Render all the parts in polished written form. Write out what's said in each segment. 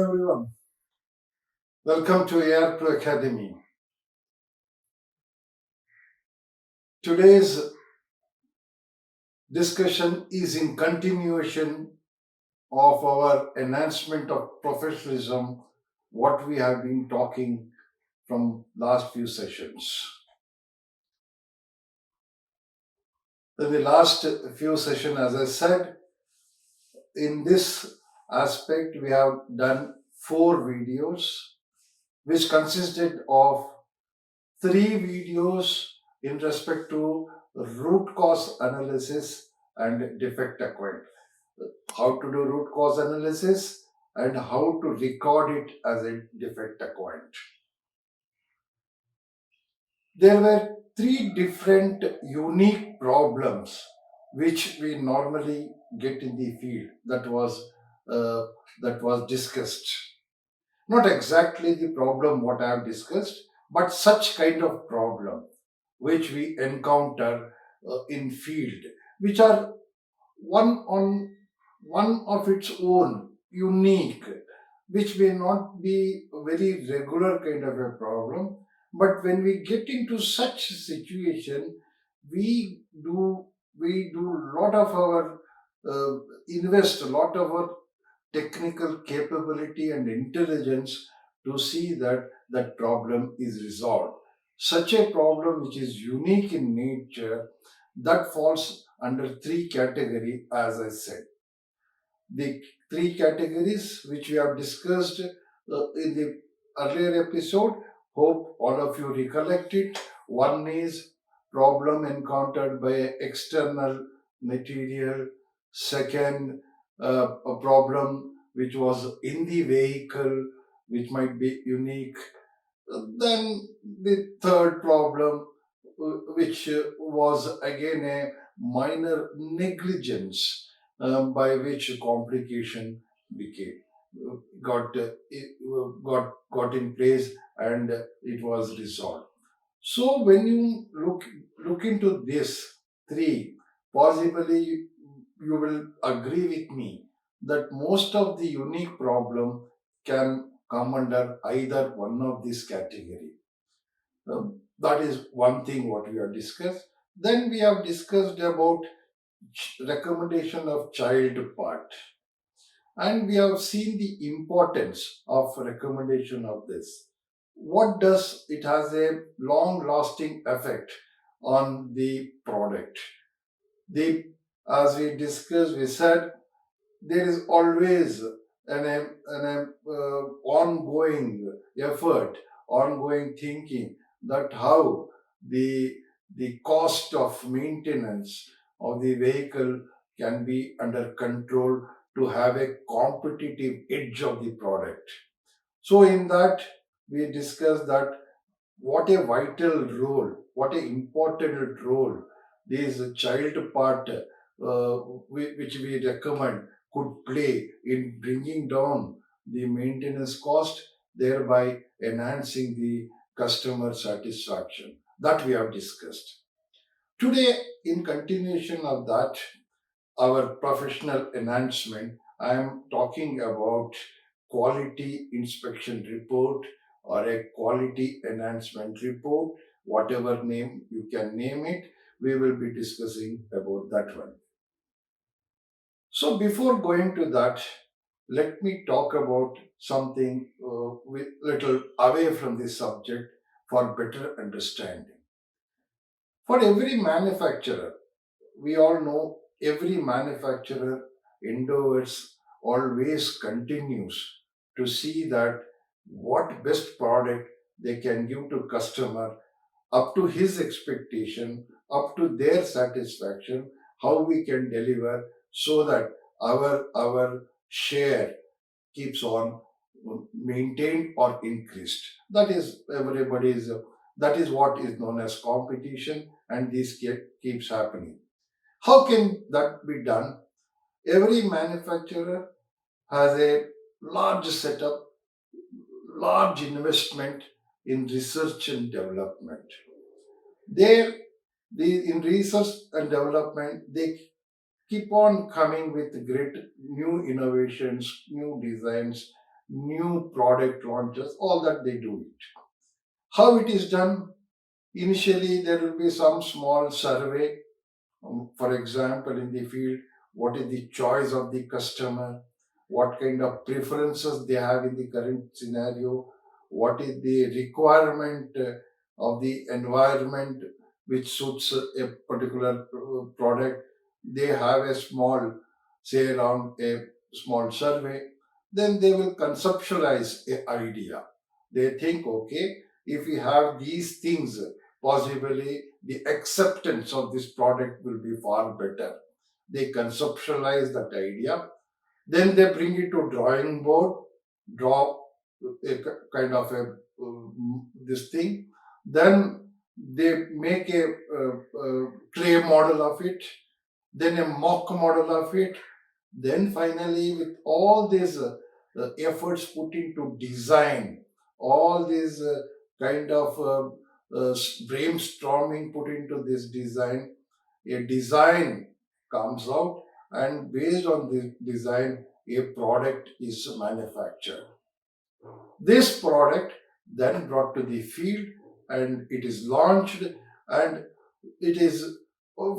everyone. Welcome to AR Pro Academy. Today's discussion is in continuation of our enhancement of professionalism, what we have been talking from last few sessions. In the last few sessions, as I said, in this aspect, we have done 4 videos, which consisted of 3 videos in respect to root cause analysis and defect acquaint. How to do root cause analysis and how to record it as a defect acquaint. There were 3 different unique problems which we normally get in the field that was discussed. Not exactly the problem what I have discussed, but such kind of problem which we encounter in field, which are one of its own unique, which may not be a very regular kind of a problem, but when we get into such situation, we do lot of our invest a lot of our technical capability and intelligence to see that that problem is resolved. Such a problem which is unique in nature, that falls under 3 category, as I said. The 3 categories which we have discussed in the earlier episode, hope all of you recollect it. One is problem encountered by external material. Second, a problem which was in the vehicle, which might be unique. Then the third problem, which was again a minor negligence, by which complication became got in place, and it was resolved. So when you look into this 3, possibly you will agree with me that most of the unique problem can come under either one of this category. That is one thing what we have discussed. Then we have discussed about recommendation of child part, and we have seen the importance of recommendation of this. What does it has a long lasting effect on the product. The As we discussed, we said there is always an ongoing effort, ongoing thinking that how the cost of maintenance of the vehicle can be under control to have a competitive edge of the product. So in that we discussed that what a vital role, what an important role this child part, which we recommend, could play in bringing down the maintenance cost, thereby enhancing the customer satisfaction. That we have discussed. Today, in continuation of that, our professional enhancement, I am talking about quality inspection report or a quality enhancement report, whatever name you can name it, we will be discussing about that one. So before going to that, let me talk about something with little away from this subject for better understanding. For every manufacturer, we all know every manufacturer endeavors always continues to see that what best product they can give to customer up to his expectation, up to their satisfaction, how we can deliver so that our share keeps on maintained or increased. That is everybody's. That is what is known as competition, and this keeps happening. How can that be done? Every manufacturer has a large setup, large investment in research and development. There, in research and development, they keep on coming with great new innovations, new designs, new product launches, all that they do it. How it is done? Initially, there will be some small survey. For example, in the field, what is the choice of the customer? What kind of preferences they have in the current scenario? What is the requirement of the environment which suits a particular product? They have a small, say around a small survey. Then they will conceptualize a idea. They think, okay, if we have these things, possibly the acceptance of this product will be far better. They conceptualize that idea, then they bring it to drawing board, draw kind of a this thing. Then they make a clay model of it, then a mock model of it. Then finally, with all these efforts put into design, all these kind of brainstorming put into this design, a design comes out, and based on the design, a product is manufactured. This product then brought to the field and it is launched, and it is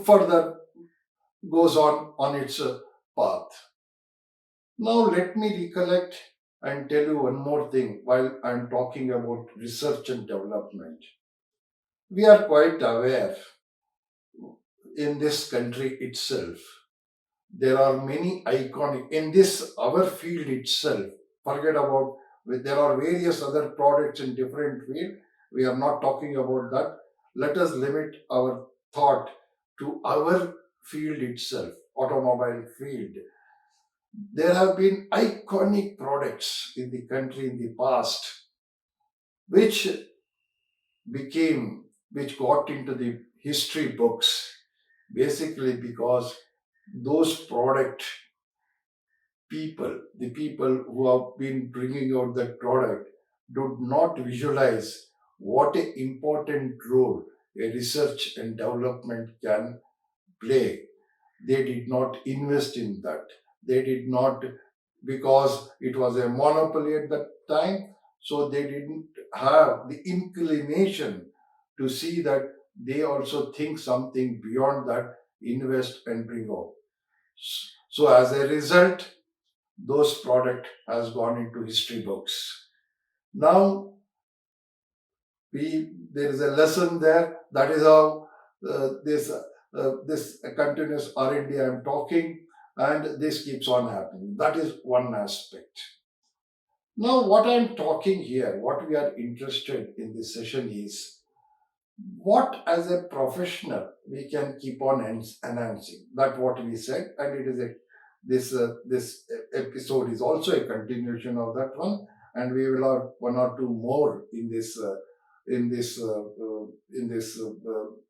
further goes on its path. Now let me recollect and tell you one more thing while I'm talking about research and development. We are quite aware in this country itself, there are many iconic, in this our field itself, forget about, there are various other products in different field. We are not talking about that. Let us limit our thought to our field itself, automobile field. There have been iconic products in the country in the past which which got into the history books, basically because those product people, the people who have been bringing out that product, do not visualize what an important role a research and development can play. They did not invest in that. They did not, because it was a monopoly at that time, so they didn't have the inclination to see that they also think something beyond that, invest and bring out. So as a result, those product has gone into history books. Now there is a lesson there. That is how this continuous R&D I'm talking, and this keeps on happening. That is one aspect. Now, what I'm talking here, what we are interested in this session is what as a professional we can keep on enhancing. That what we said, and it is a this episode is also a continuation of that one, and we will have one or two more in this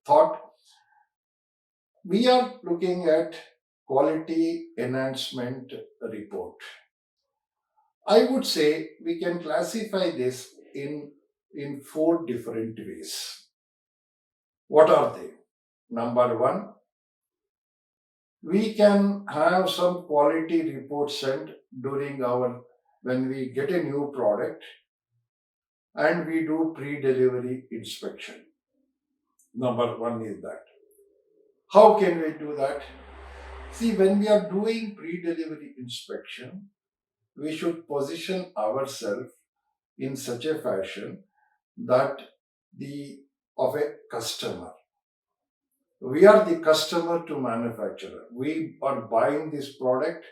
thought. We are looking at quality enhancement report. I would say we can classify this in four different ways. What are they? Number one, we can have some quality report sent during our, when we get a new product and we do pre-delivery inspection. Number one is that. How can we do that? See, when we are doing pre-delivery inspection, we should position ourselves in such a fashion that the of a customer. We are the customer to manufacturer. We are buying this product,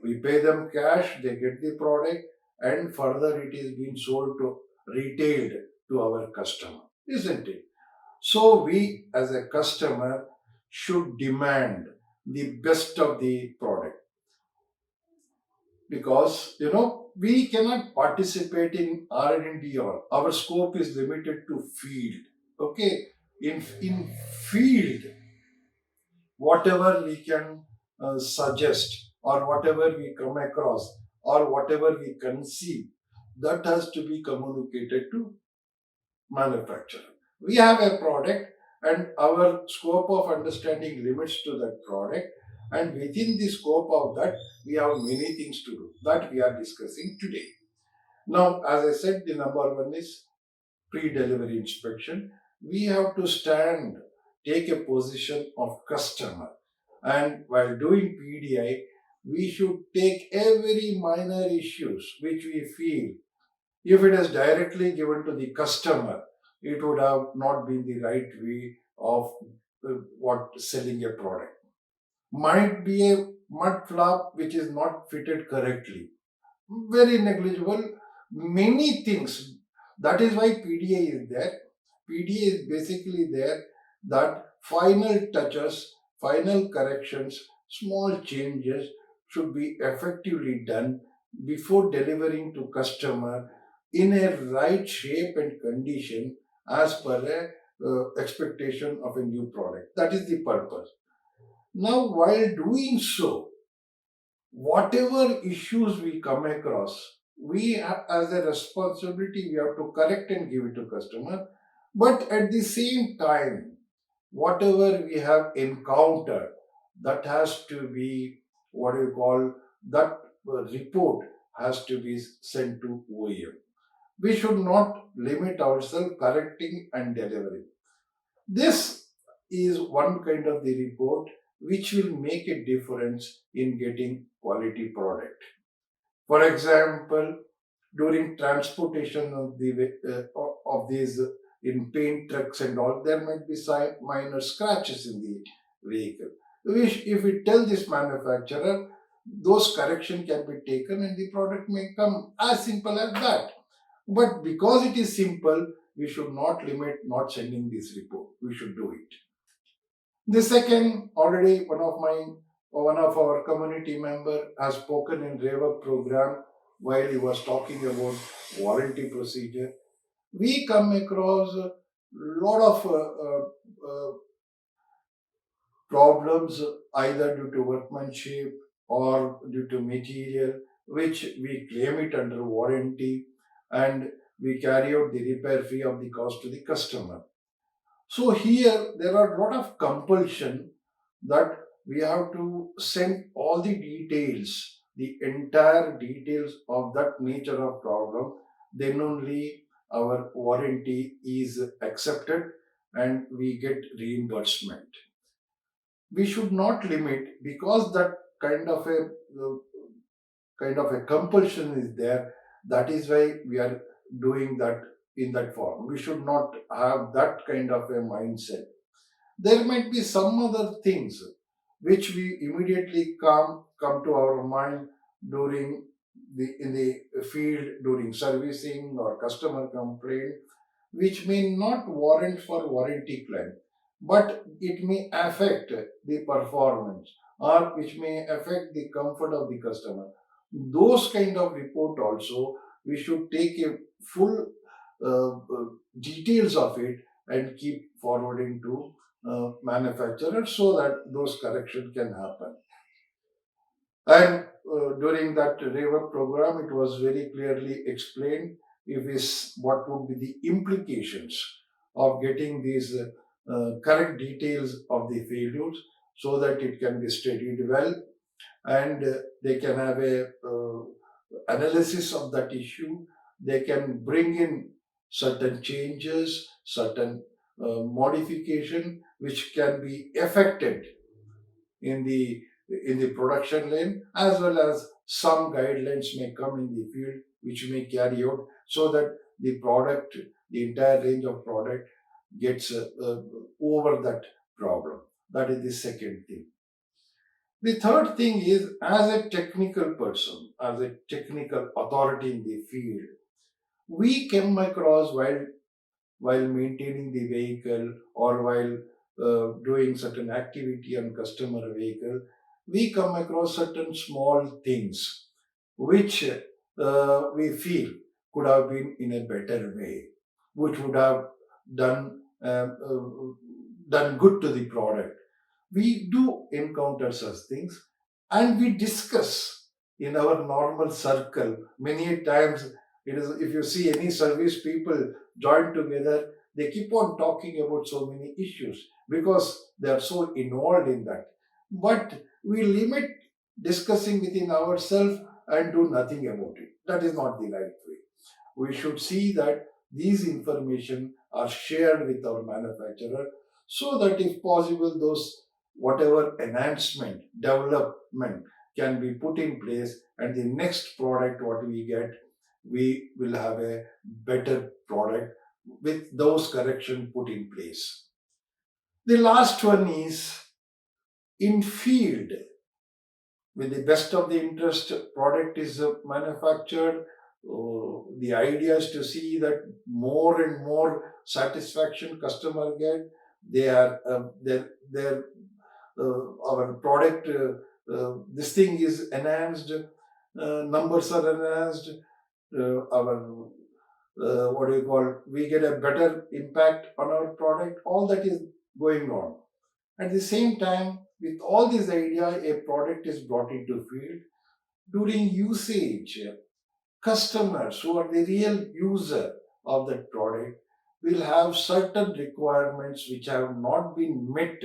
we pay them cash, they get the product, and further it is being sold to retailed to our customer, isn't it? So we as a customer should demand the best of the product, because we cannot participate in R&D, or our scope is limited to field. Okay, in field, whatever we can suggest, or whatever we come across, or whatever we conceive, that has to be communicated to manufacturer. We have a product, and our scope of understanding limits to that product, and within the scope of that we have many things to do that we are discussing today. Now, as I said, the number one is pre-delivery inspection. We have to take a position of customer. And while doing PDI, we should take every minor issues which we feel. If it is directly given to the customer, it would have not been the right way of what selling a product. Might be a mud flap which is not fitted correctly, very negligible, many things. That is why PDA is there. PDA is basically there that final touches, final corrections, small changes should be effectively done before delivering to customer in a right shape and condition as per a expectation of a new product. That is the purpose. Now, while doing so, whatever issues we come across, we have, as a responsibility, we have to correct and give it to customer. But at the same time, whatever we have encountered, that has to be what you call that report has to be sent to OEM. We should not limit ourselves correcting and delivering. This is one kind of the report which will make a difference in getting quality product. For example, during transportation of of these in paint trucks and all, there might be minor scratches in the vehicle. If we tell this manufacturer, those correction can be taken and the product may come as simple as that. But because it is simple, we should not limit not sending this report. We should do it. The second, already one of our community member has spoken in Reva program while he was talking about warranty procedure. We come across a lot of problems either due to workmanship or due to material, which we claim it under warranty and we carry out the repair fee of the cost to the customer. So here there are a lot of compulsion that we have to send all the details, the entire details of that nature of problem, then only our warranty is accepted and we get reimbursement. We should not limit because that kind of a compulsion is there. That is why we are doing that in that form. We should not have that kind of a mindset. There might be some other things which we immediately come to our mind during the in the field during servicing or customer complaint, which may not warrant for warranty claim, but it may affect the performance or which may affect the comfort of the customer. Those kind of report also we should take a full details of it and keep forwarding to manufacturer so that those correction can happen. And during that REVA program, it was very clearly explained if is what would be the implications of getting these correct details of the failures so that it can be studied well and they can have a analysis of that issue. They can bring in certain changes, certain modification which can be affected in the production lane, as well as some guidelines may come in the field which may carry out so that the product, the entire range of product gets over that problem. That is the second thing. The third thing is, as a technical person, as a technical authority in the field, we come across while maintaining the vehicle or while doing certain activity on customer vehicle, we come across certain small things which we feel could have been in a better way, which would have done done good to the product. We do encounter such things and we discuss in our normal circle. Many times it is, if you see any service people join together, they keep on talking about so many issues because they are so involved in that. But we limit discussing within ourselves and do nothing about it. That is not the right way. we should see that these information are shared with our manufacturer, so that if possible those whatever enhancement development can be put in place, and the next product what we get, we will have a better product with those correction put in place. The last one is in field. With the best of the interest product is manufactured, the idea is to see that more and more satisfaction customer get. They are their our product, this thing is enhanced, numbers are enhanced, our what do you call, we get a better impact on our product, all that is going on. At the same time, with all this idea, a product is brought into field. During usage, customers who are the real user of that product will have certain requirements which have not been met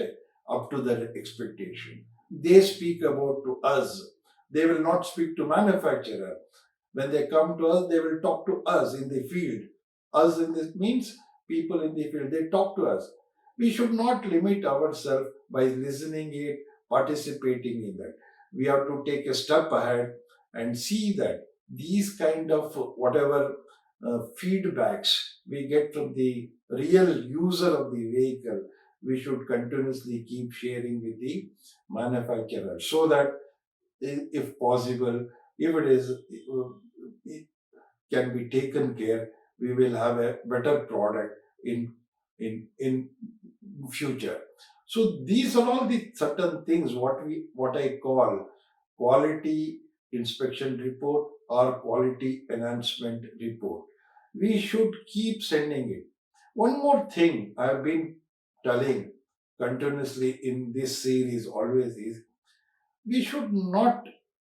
up to their expectation. They speak about to us. They will not speak to manufacturer. When they come to us, they will talk to us in the field. Us in this means people in the field. They talk to us. We should not limit ourselves by listening it, participating in that. We have to take a step ahead and see that these kind of whatever feedbacks we get from the real user of the vehicle, we should continuously keep sharing with the manufacturer, so that if possible, if it is it can be taken care, we will have a better product in future. So these are all the certain things what I call quality inspection report or quality enhancement report. We should keep sending it. One more thing I have been telling continuously in this series always is, we should not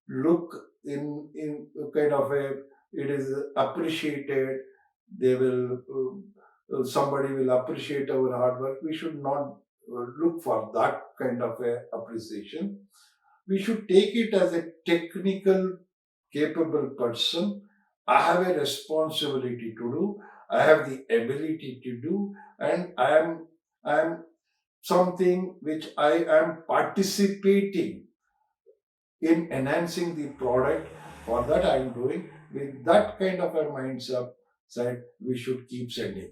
look in kind of a, it is appreciated, they will somebody will appreciate our hard work. We should not look for that kind of a appreciation. We should take it as a technical capable person. I have a responsibility to do, I have the ability to do, and I am something which I am participating in enhancing the product. For that I am doing. With that kind of a mindset, we should keep sending.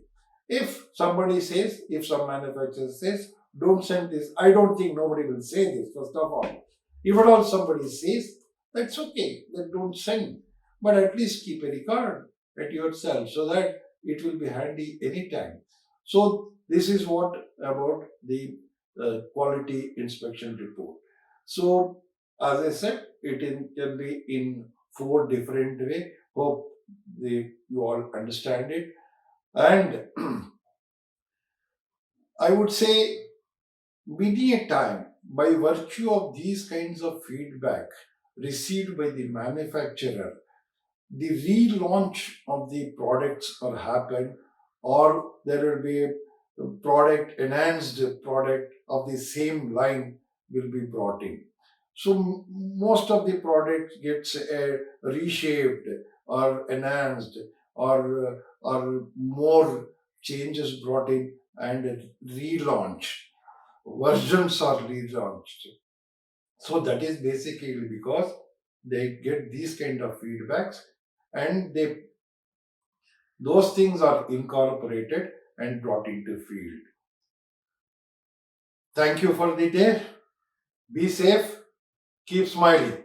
If somebody says, if some manufacturer says, don't send this, I don't think nobody will say this, first of all. If at all somebody says, that's okay, then don't send. But at least keep a record at yourself, so that it will be handy anytime. So this is what about the quality inspection report. So as I said, can be in four different way. Hope you all understand it. And I would say many a time, by virtue of these kinds of feedback received by the manufacturer, the relaunch of the products or happen, or there will be a product, enhanced product of the same line will be brought in. So most of the product gets reshaped or enhanced, or more changes brought in and relaunched. Versions are relaunched. So that is basically because they get these kind of feedbacks, and those things are incorporated and brought into field. Thank you for the day. Be safe. Keep smiling.